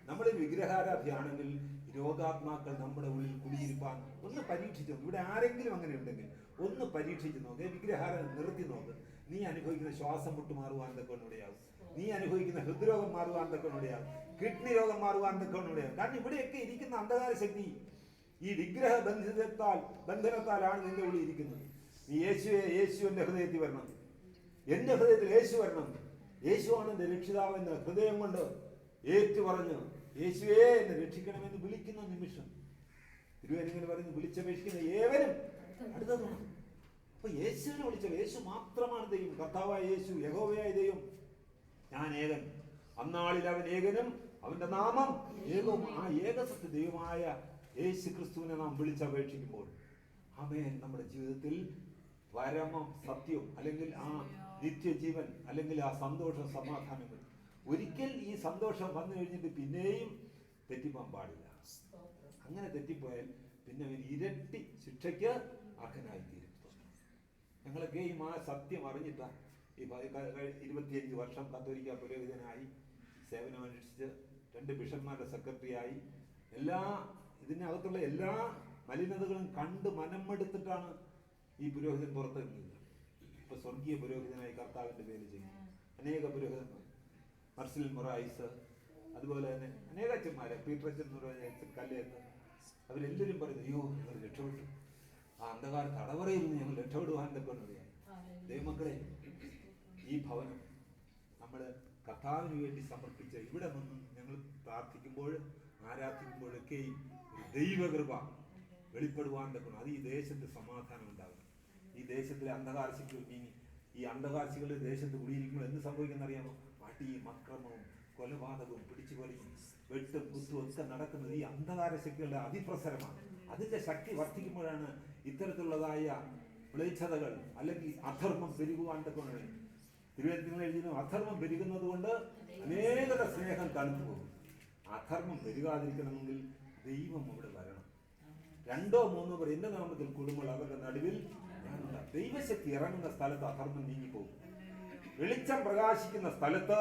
നമ്മുടെ വിഗ്രഹാരാധ്യയാണെങ്കിൽ രോഗാത്മാക്കൾ നമ്മുടെ ഉള്ളിൽ കുടിയിരിപ്പാൻ ഒന്ന് പരീക്ഷിച്ചു നോക്ക്. ഇവിടെ ആരെങ്കിലും അങ്ങനെ ഉണ്ടെങ്കിൽ ഒന്ന് പരീക്ഷിച്ച് നോക്ക്. വിഗ്രഹാരം നിർത്തി നോക്ക്. നീ അനുഭവിക്കുന്ന ശ്വാസം മുട്ട് മാറുവാൻ തൊക്കെയാവും. നീ അനുഭവിക്കുന്ന ഹൃദ്രോഗം മാറുവാൻ തൊക്കെയാവും. കിഡ്നി രോഗം മാറുവാൻ തൊക്കെയാവും. കാരണം ഇവിടെയൊക്കെ ഇരിക്കുന്ന അന്ധകാര ശക്തി ഈ വിഗ്രഹ ബന്ധനത്താലാണ് നിന്റെ ഉള്ളിൽ ഇരിക്കുന്നത്. നീ യേശു എൻ്റെ ഹൃദയത്തിൽ വരണം, എൻ്റെ ഹൃദയത്തിൽ യേശു വരണം. യേശുവാണ് എൻ്റെ രക്ഷിതാവ് എന്ന് ഹൃദയം കൊണ്ട് ഏറ്റു പറഞ്ഞു, യേശുവേ എന്നെ രക്ഷിക്കണമെന്ന് വിളിക്കുന്ന നിമിഷം, തിരുവനിങ്ങനെ പറയുന്നു, വിളിച്ചപേക്ഷിക്കുന്ന ഏവനും അടുത്തതാണ്. അപ്പൊ യേശുവിനെ വിളിച്ച യേശു മാത്രമാണ് ദൈവം. കർത്താവായ യേശു, യഹോവയായ ദൈവം, ഞാൻ ഏകൻ. അന്നാളിൽ അവൻ ഏകനും അവന്റെ നാമം ഏകവും. ആ ഏകസത്യ ദൈവമായ യേശു ക്രിസ്തുവിനെ നാം വിളിച്ചപേക്ഷിക്കുമ്പോൾ ആമേൻ, നമ്മുടെ ജീവിതത്തിൽ പരമം സത്യം അല്ലെങ്കിൽ ആ നിത്യജീവൻ അല്ലെങ്കിൽ ആ സന്തോഷം, സമാധാനങ്ങൾ. ഒരിക്കൽ ഈ സന്തോഷം വന്നു കഴിഞ്ഞിട്ട് പിന്നെയും തെറ്റിപ്പോൻ പാടില്ല. അങ്ങനെ തെറ്റിപ്പോയാൽ പിന്നെ അവൻ ഇരട്ടി ശിക്ഷയ്ക്ക് അർഹനായി തീരും. ഞങ്ങളൊക്കെയും ആ സത്യം അറിഞ്ഞിട്ടാണ് ഈ 25 വർഷം കത്തോലിക്ക പുരോഹിതനായി സേവനമനുഷ്ഠിച്ച് 2 ബിഷപ്പ്മാരുടെ സെക്രട്ടറിയായി ഇതിനകത്തുള്ള എല്ലാ മലിനതകളും കണ്ട് മനമെടുത്തിട്ടാണ് ഈ പുരോഹിതൻ പുറത്തിറങ്ങിയത്. ഇപ്പൊ സ്വർഗീയ പുരോഹിതനായി കർത്താവിന്റെ പേര് ചെയ്യുന്നു. അനേക പുരോഹിതന്മാർ, മർസിൽ മൊറായിസ്, അതുപോലെ തന്നെ അനേക അച്ഛന്മാരെ, പീറ്ററച്ചൻ എന്ന് പറഞ്ഞ കല്ലേത്ത്, അവരെല്ലാവരും പറയുന്നു, അയ്യോ ഞങ്ങൾ രക്ഷപ്പെട്ടു, ആ അന്ധകാര തടവറയിൽ നിന്ന് ഞങ്ങൾ രക്ഷപ്പെടുവാൻ തൊക്കെയായി. ദൈവമക്കളെ, ഈ ഭവനം നമ്മൾ കർത്താവിന് വേണ്ടി സമർപ്പിച്ച് ഇവിടെ നിന്ന് ഞങ്ങൾ പ്രാർത്ഥിക്കുമ്പോൾ ആരാധിക്കുമ്പോഴൊക്കെയും ദൈവകൃപ വെളിപ്പെടുവാൻ തൊക്കണം. അത് ഈ ദേശത്ത് സമാധാനം ഉണ്ടാകും. ഈ ദേശത്തിലെ അന്ധകാർശികൾ നീങ്ങി. ഈ അന്ധകാർശികളുടെ ദേശത്ത് കുടിയിരിക്കുമ്പോൾ എന്ത് സംഭവിക്കുന്ന അറിയാമോ? അടിയും അക്രമവും കൊലപാതകവും പിടിച്ചുപറിയും വെട്ടും കുത്തും ഒക്കെ നടക്കുന്നത് ഈ അന്ധകാര ശക്തികളുടെ അതിപ്രസരമാണ്. അതിന്റെ ശക്തി വർദ്ധിക്കുമ്പോഴാണ് ഇത്തരത്തിലുള്ളതായ മ്ലേച്ഛതകൾ അല്ലെങ്കിൽ അധർമ്മം പെരുകുവാൻ തൊക്കെ. തിരുവനന്തപുരം എഴുതിയിരുന്നു, അധർമ്മം പെരുകുന്നത് കൊണ്ട് അനേകരുടെ സ്നേഹം തണുത്തു പോകും. അധർമ്മം പെരുകാതിരിക്കണമെങ്കിൽ ദൈവം അവിടെ വരണം. 2 or 3 പേർ എന്റെ നാമത്തിൽ കൂടുമ്പോൾ അവരുടെ നടുവിൽ ഞാനുണ്ടാകും. ദൈവശക്തി ഇറങ്ങുന്ന സ്ഥലത്ത് അധർമ്മം നീങ്ങിപ്പോകും. വെളിച്ചം പ്രകാശിക്കുന്ന സ്ഥലത്ത്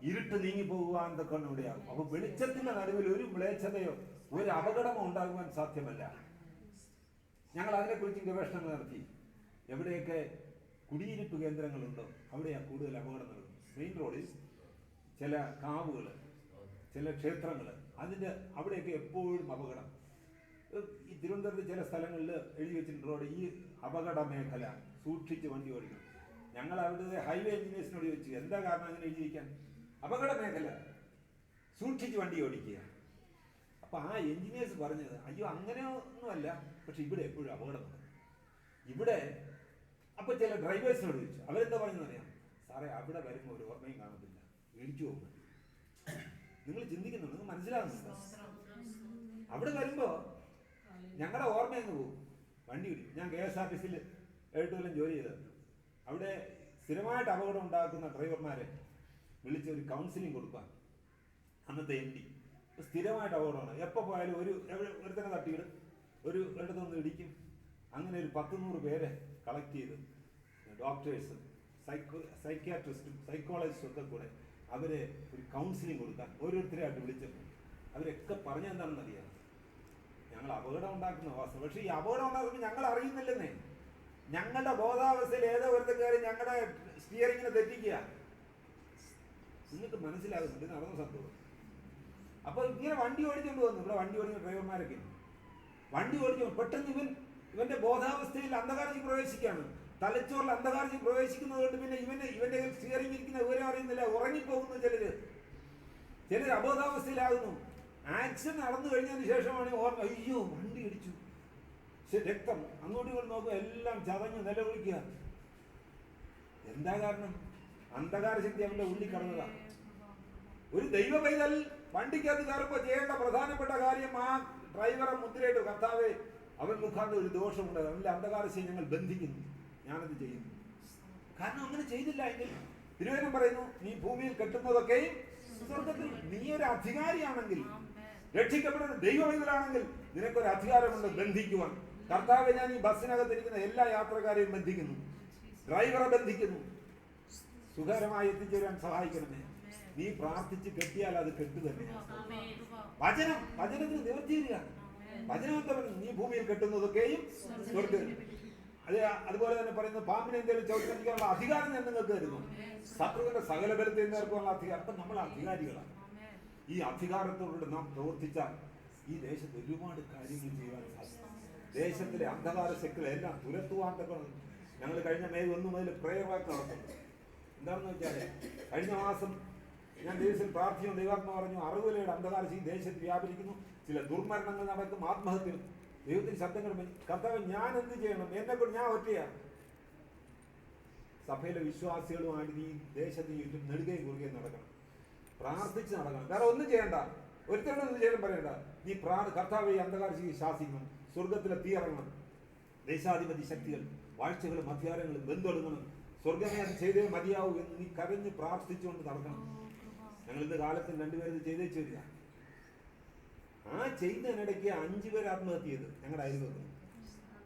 ഇരുട്ട് നീങ്ങിപ്പോകുവാൻ തൊക്കെ ഇവിടെയാകും. അപ്പൊ വെളിച്ചത്തിന്റെ നടുവിൽ ഒരു മ്ലേച്ഛതയോ ഒരു അപകടമോ ഉണ്ടാകുവാൻ സാധ്യമല്ല. ഞങ്ങൾ അതിനെക്കുറിച്ച് ഗവേഷണങ്ങൾ നടത്തി. എവിടെയൊക്കെ കുടിയിരിപ്പ് കേന്ദ്രങ്ങളുണ്ടോ അവിടെയാണ് കൂടുതൽ അപകടം നടക്കുന്നത്. മെയിൻ റോഡിൽ ചില കാവുകൾ, ചില ക്ഷേത്രങ്ങൾ, അവിടെയൊക്കെ എപ്പോഴും അപകടം. ഈ തിരുവനന്തപുരത്ത് ചില സ്ഥലങ്ങളിൽ എഴുതി വെച്ചിട്ടുണ്ട്, റോഡ് ഈ അപകട മേഖല, സൂക്ഷിച്ച് വണ്ടി ഓടിക്കണം. ഞങ്ങൾ അവിടുത്തെ ഹൈവേ എഞ്ചിനീയേഴ്സിനോട് ചോദിച്ചു, എന്താ കാരണം അങ്ങനെ എഴുതി വയ്ക്കാൻ? അപകട മേഖല, സൂക്ഷിച്ച് വണ്ടി ഓടിക്കുക. അപ്പൊ ആ എഞ്ചിനീയേഴ്സ് പറഞ്ഞത്, അയ്യോ അങ്ങനെ ഒന്നുമല്ല, പക്ഷെ ഇവിടെ എപ്പോഴും അപകടം നടക്കും. ഇവിടെ അപ്പൊ ചില ഡ്രൈവേഴ്സിനോട് ചോദിച്ചു, അവരെന്താ പറയുന്നത് അറിയാം? സാറേ, അവിടെ വരുമ്പോൾ ഒരു ഓർമ്മയും കാണത്തില്ല, ഇടിച്ചു പോകും. നിങ്ങൾ ചിന്തിക്കുന്നുണ്ട്, നിങ്ങൾ മനസ്സിലാകുന്നുണ്ടോ? അവിടെ വരുമ്പോ ഞങ്ങളുടെ ഓർമ്മയെന്ന് പോകും, വണ്ടി ഇടിക്കും. ഞാൻ KSRTC 7 കൊല്ലം ജോലി ചെയ്തത്. അവിടെ സ്ഥിരമായിട്ട് അപകടം ഉണ്ടാക്കുന്ന ഡ്രൈവർമാരെ വിളിച്ച് ഒരു കൗൺസിലിംഗ് കൊടുക്കാൻ അന്നത്തെ MD സ്ഥിരമായിട്ട് അപകടമാണ്. എപ്പോൾ പോയാലും ഒരുത്തനെ തട്ടിയിടും, ഒരിടത്തൊന്ന് ഇടിക്കും. അങ്ങനെ ഒരു 10-100 പേരെ കളക്ട് ചെയ്ത് ഡോക്ടേഴ്സും സൈക്യാട്രിസ്റ്റും സൈക്കോളജിസ്റ്റും ഒക്കെ കൂടെ അവരെ ഒരു കൗൺസിലിംഗ് കൊടുക്കാൻ ഓരോരുത്തരെയായിട്ട് വിളിച്ചപ്പോൾ അവരൊക്കെ പറഞ്ഞെന്താണെന്നറിയാം? ഞങ്ങൾ അപകടം ഉണ്ടാക്കുന്ന വാസം, പക്ഷേ ഈ അപകടം ഉണ്ടാക്കുമ്പോൾ ഞങ്ങൾ അറിയുന്നില്ലെന്നേ. ഞങ്ങളുടെ ബോധാവസ്ഥയിൽ ഏതോ ഒരുത്തൻ കയറി ഞങ്ങളുടെ സ്റ്റിയറിങ്ങിനെ തെറ്റിക്കുക. നിങ്ങൾക്ക് മനസ്സിലാകുന്നുണ്ട് നടന്ന സംഭവം. അപ്പോൾ ഇങ്ങനെ വണ്ടി ഓടിച്ചുകൊണ്ട് വന്നു. ഇവിടെ വണ്ടി ഓടിക്കുന്ന ഡ്രൈവർമാരൊക്കെ വണ്ടി ഓടിച്ചു പെട്ടെന്ന് ഇവന്റെ ബോധാവസ്ഥയിൽ അന്ധകാരത്തിൽ പ്രവേശിക്കുകയാണ്. തലച്ചോറിൽ അന്ധകാരത്തിൽ പ്രവേശിക്കുന്നത് കൊണ്ട് പിന്നെ ഇവന്റെ സ്റ്റിയറിംഗ് ഇരിക്കുന്ന വിവരം അറിയുന്നില്ല, ഉറങ്ങിപ്പോകുന്നു. ചിലർ അബോധാവസ്ഥയിലാകുന്നു. ആക്സിഡന്റ് നടന്നു കഴിഞ്ഞതിന് ശേഷമാണ് ഓർമ്മ, അയ്യോ വണ്ടി ഇടിച്ചു. പക്ഷെ രക്തം അങ്ങോട്ടും ഇങ്ങോട്ട് നോക്കുക, എല്ലാം ചതഞ്ഞ് നിലവിളിക്കുക. എന്താ കാരണം? അന്ധകാര ശക്തി അവന്റെ ഉള്ളിൽ കടന്നതാണ്. ഒരു ദൈവ പൈതൽ വണ്ടിക്കകത്ത് കയറുമ്പോൾ ചെയ്യേണ്ട പ്രധാനപ്പെട്ട കാര്യം ആ ഡ്രൈവറെ മുദ്രയിട്ട്, കർത്താവേ അവൻ മുഖാന്തരം ഒരു ദോഷമുണ്ട്, അവന്റെ അന്ധകാരശക്തി ഞങ്ങൾ ബന്ധിക്കുന്നു, ഞാനത് ചെയ്യുന്നു. കാരണം അങ്ങനെ ചെയ്തില്ല എങ്കിൽ തിരുവചനം പറയുന്നു, നീ ഭൂമിയിൽ കെട്ടുന്നതൊക്കെയും സ്വർഗത്തിൽ. നീ ഒരു അധികാരിയാണെങ്കിൽ, രക്ഷിക്കപ്പെടുന്ന ദൈവമൈതലാണെങ്കിൽ നിനക്കൊരു അധികാരമുണ്ട് ബന്ധിക്കുവാൻ. കർത്താവെ, ഞാൻ ഈ ബസ്സിനകത്തിരിക്കുന്ന എല്ലാ യാത്രക്കാരെയും ബന്ധിക്കുന്നു, ഡ്രൈവറെ ബന്ധിക്കുന്നു, സുഖകരമായി എത്തിച്ചേരാൻ സഹായിക്കണമേ. നീ പ്രാർത്ഥിച്ച് കെട്ടിയാൽ അത് കെട്ടു തന്നെയാണ്. വചനത്തിന് നിവർത്തിയില്ല. വചനം എന്താ പറയുന്നത്? നീ ഭൂമിയിൽ കെട്ടുന്നതൊക്കെയും സ്വർഗ്ഗത്തിൽ. അതുപോലെ തന്നെ പറയുന്നത്, പാമ്പിനെ എന്തെങ്കിലും ചവിട്ടിക്കാനുള്ള അധികാരം ഞാൻ നിങ്ങൾക്ക് തരുന്നു, ശത്രുവിന്റെ സകല ബലത്തെ നേർക്കാനുള്ള അധികാരം. അപ്പം നമ്മൾ അധികാരികളാണ്. ഈ അധികാരത്തോടുകൂടി നാം പ്രവർത്തിച്ചാൽ ഈ ദേശത്ത് ഒരുപാട് കാര്യങ്ങൾ ചെയ്യാൻ സാധിക്കും. ദേശത്തിലെ അന്ധകാര ശക്തികളെല്ലാം തുരത്തുവാൻ തക്കണം. ഞങ്ങൾ കഴിഞ്ഞ മെയ് 1 മുതൽ പ്രേയർ വാക്ക് നടത്തുന്നു. എന്താണെന്ന് വെച്ചാൽ, കഴിഞ്ഞ മാസം ഞാൻ ദേശത്തിൽ പ്രാർത്ഥിച്ചു. ദൈവാത്മ പറഞ്ഞു, 60 കൊല്ലയുടെ അന്ധകാര ശക്തി ദേശത്ത് വ്യാപരിക്കുന്നു, ചില ദുർമരണങ്ങൾ നടക്കും, ആത്മഹത്യ. ദൈവത്തിന് ശബ്ദങ്ങൾ, കർത്താവ് ഞാൻ എന്ത് ചെയ്യണം? എന്നെക്കൊണ്ട് ഞാൻ ഒറ്റയാണ്. സഭയിലെ വിശ്വാസികളുമായിട്ട് നീ ദേശത്തിന് ചുറ്റും നെടുകയും കുറുകയും നടക്കണം, പ്രാർത്ഥിച്ച് നടക്കണം. വേറെ ഒന്നും ചെയ്യണ്ട, ഒരുത്തരുടെ ഒന്നും ചെയ്യാൻ പറയണ്ട. നീ കർത്താവെ അന്ധകാര ശക്തി ശാസിക്കണം, സ്വർഗത്തിലെ തീ ഇറങ്ങണം, ദേശാധിപതി ശക്തികൾ വാഴ്ചകളും അധികാരങ്ങളും ബന്ധമെടുക്കണം, സ്വർഗമേ അത് ചെയ്തേ മതിയാവൂ എന്ന് നീ കരഞ്ഞ് പ്രാർത്ഥിച്ചുകൊണ്ട് നടക്കണം. ഞങ്ങൾ ഇന്ന് കാലത്തിൽ 2 പേര് ചെയ്തേച്ചു വരിക. ആ ചെയ്യുന്നതിനിടയ്ക്ക് 5 പേര് ആത്മഹത്യ ചെയ്ത് ഞങ്ങളുടെ അയൽവക്കും.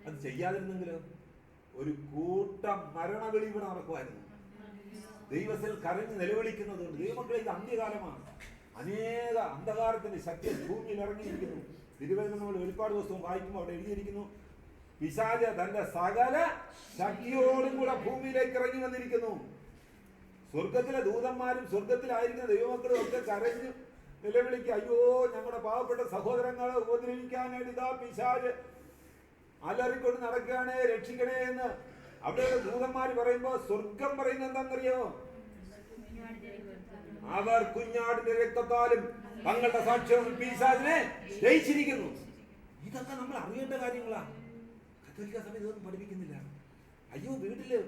അത് ചെയ്യാതിരുന്നെങ്കിലോ ഒരു കൂട്ടം മരണവിളി ഇവിടെ നടക്കുമായിരുന്നു. ദൈവത്തിൽ കരഞ്ഞ് നിലവിളിക്കുന്നതുകൊണ്ട്. ദൈവമക്കളെ, ഇത് അന്ത്യകാലമാണ്. അനേക അന്ധകാരത്തിന്റെ ശക്തി ഭൂമിയിൽ ഇറങ്ങിയിരിക്കുന്നു. തിരുവചനം നമ്മൾ വെളിപ്പാട് പുസ്തകം വായിക്കുമ്പോൾ അവിടെ എഴുതിയിരിക്കുന്നു, പിശാച് തന്റെ സകല ശക്തിയോടും കൂടെ ഭൂമിയിലേക്ക് ഇറങ്ങി വന്നിരിക്കുന്നു. സ്വർഗത്തിലെ ദൂതന്മാരും സ്വർഗത്തിലായിരിക്കുന്ന ദൈവമക്കളും ഒക്കെ കരഞ്ഞ് നിലവിളിക്കുക, അയ്യോ ഞങ്ങളുടെ പാവപ്പെട്ട സഹോദരങ്ങളെ ഉപദ്രവിക്കാനായിട്ട് ഇതാ പിശാച് അലറിക്കൊണ്ട് നടക്കുകയാണേ, രക്ഷിക്കണേ എന്ന് അവിടെയുള്ള ദൂതന്മാര് പറയുമ്പോ സ്വർഗം പറയുന്നത് എന്താണെന്നറിയോ? അവർ കുഞ്ഞാടിന്റെ രക്തത്താലും തങ്ങളുടെ സാക്ഷ്യവും പിശാചിനെ ജയിച്ചിരിക്കുന്നു. ഇതൊക്കെ നമ്മൾ അറിയേണ്ട കാര്യങ്ങളാ. കത്തോലിക്ക സഭ ഇതൊന്നും പഠിപ്പിക്കുന്നില്ല. അയ്യോ, വീട്ടില്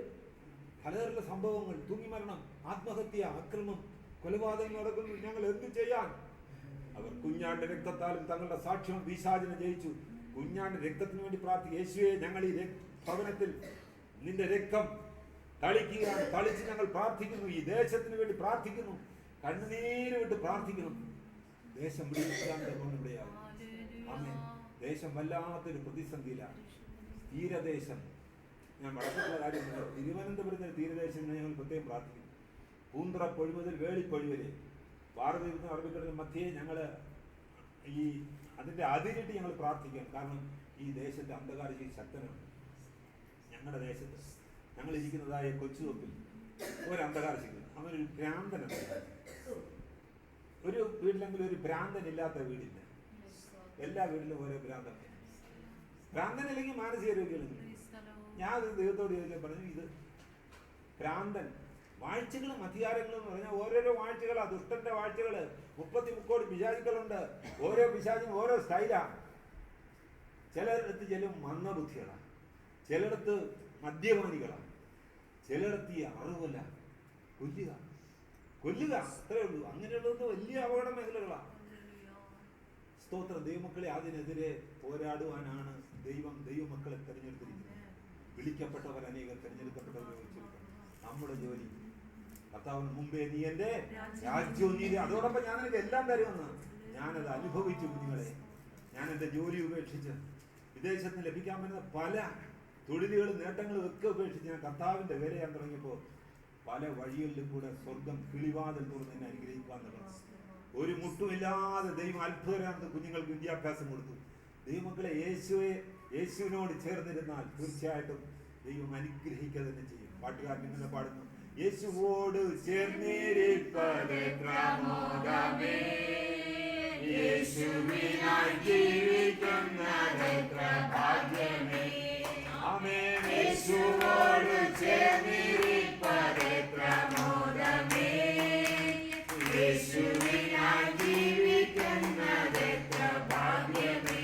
പലതരത്തിലുള്ള സംഭവങ്ങൾ, തൂങ്ങിമരണം, ആത്മഹത്യ, അക്രമം, കൊലപാതകം നടക്കുന്നു, ഞങ്ങൾ എന്ത് ചെയ്യാൻ? അവർ കുഞ്ഞാടിന്റെ രക്തത്താലും തങ്ങളുടെ സാക്ഷ്യവും പിശാചിനെ ജയിച്ചു. കുഞ്ഞാടിന്റെ രക്തത്തിന് വേണ്ടി പ്രാർത്ഥിക്കുക. യേശുവേ, ഞങ്ങൾ ഈ ഭവനത്തിൽ നിന്റെ രക്തം തളിക്കുകയാണ്, തളിച്ച് ഞങ്ങൾ പ്രാർത്ഥിക്കുന്നു, ഈ ദേശത്തിന് വേണ്ടി പ്രാർത്ഥിക്കുന്നു, കണ്ണുനീര് വിട്ട് പ്രാർത്ഥിക്കണം. ദേശം ഇവിടെയാകും. ആമേൻ. ദേശം വല്ലാത്തൊരു പ്രതിസന്ധിയിലാണ്. തീരദേശം, ഞാൻ വളർത്തിട്ടുള്ള കാര്യമില്ല, തിരുവനന്തപുരത്തിന് തീരദേശം ഞങ്ങൾ പ്രത്യേകം പ്രാർത്ഥിക്കുന്നു. പൂന്തറപ്പൊഴി മുതൽ വേളിപ്പൊഴി വരെ ഭാരതീയ അറബിക്കടലിന് മധ്യേ ഞങ്ങൾ ഈ അതിൻ്റെ അതിരിട്ട് ഞങ്ങൾ പ്രാർത്ഥിക്കാം. കാരണം ഈ ദേശത്തെ അന്ധകാര ശക്തനാണ്. ഞങ്ങളുടെ ദേശത്ത് ഞങ്ങൾ ഇരിക്കുന്നതായ കൊച്ചുതൊപ്പിൽ ഒരു അന്ധകാര ശക്തി, അവനൊരു ഭ്രാന്തനാണ്. ഒരു വീട്ടിലെങ്കിലും ഒരു ഭ്രാന്തനില്ലാത്ത വീടില്ല. എല്ലാ വീട്ടിലും ഓരോ ഭ്രാന്തൻ. ഭ്രാന്തനില്ലെങ്കിൽ മാനസികാരോഗ്യം. ഞാൻ ദൈവത്തോട് ചോദിച്ചാൽ പറഞ്ഞു, ഇത് ഭ്രാന്തൻ. വാഴ്ചകളും അധികാരങ്ങളും എന്ന് പറഞ്ഞാൽ ഓരോരോ വാഴ്ചകളാണ്. ദുഷ്ടന്റെ വാഴ്ചകള് 33 കോടി പിശാചുക്കളുണ്ട്. ഓരോ പിശാചിനും ഓരോ സ്റ്റൈലാണ്. ചിലയിടത്ത് ചില മന്ദബുദ്ധികളാണ്, ചിലയിടത്ത് മദ്യപാനികളാണ്, ചിലയിടത്ത് ഈ അറിവല്ല, കൊല്ലുക അത്രേ ഉള്ളൂ. അങ്ങനെയുള്ളത് വലിയ അപകട മേഖലകളാണ്. സ്തോത്രം. ദൈവമക്കളെ, അതിനെതിരെ പോരാടുവാനാണ് ദൈവമക്കളെ തെരഞ്ഞെടുത്തിരിക്കുന്നത്. വിളിക്കപ്പെട്ടവർ അനേകം, തെരഞ്ഞെടുക്കപ്പെട്ടവരെ വെച്ചിരിക്കണം. നമ്മുടെ ജോലി കർത്താവിന് മുമ്പേ നീ എൻ്റെ രാജ്യവും നീതി, അതോടൊപ്പം ഞാൻ എനിക്ക് എല്ലാം തരുമെന്ന് ഞാനത് അനുഭവിച്ചു. കുഞ്ഞുങ്ങളെ, ഞാൻ എൻ്റെ ജോലി ഉപേക്ഷിച്ച് വിദേശത്ത് ലഭിക്കാൻ പറ്റുന്ന പല തൊഴിലുകളും നേട്ടങ്ങളും ഒക്കെ ഉപേക്ഷിച്ച് ഞാൻ കർത്താവിൻ്റെ വേല ചെയ്യാൻ തുടങ്ങിയപ്പോൾ പല വഴികളിലും കൂടെ സ്വർഗം കിളിവാതിൽ തുറന്ന് എന്നെ അനുഗ്രഹിക്കാൻ തുടങ്ങി. ഒരു മുട്ടുമില്ലാതെ ദൈവം അത്ഭുതരാന്ത കുഞ്ഞുങ്ങൾക്ക് വിദ്യാഭ്യാസം കൊടുത്തു. ദൈവമക്കളെ, യേശുവിനോട് ചേർന്നിരുന്നാൽ തീർച്ചയായിട്ടും ദൈവം അനുഗ്രഹിക്കുക തന്നെ ചെയ്യും. പാട്ടുകാരൻ ഇങ്ങനെ പാടുന്നു, യേശുവോട് ചേർന്നിരിപ്പത് പ്രമോദമേ, യേശുവിനായി ജീവിക്കുന്നതെത്ര ഭാഗ്യമേ. ആമേൻ. യേശുവോട് ചേർന്നിരിപ്പത് പ്രമോദമേ, യേശുവിനായി ജീവിക്കുന്നതെത്ര ഭാഗ്യമേ.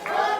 Oh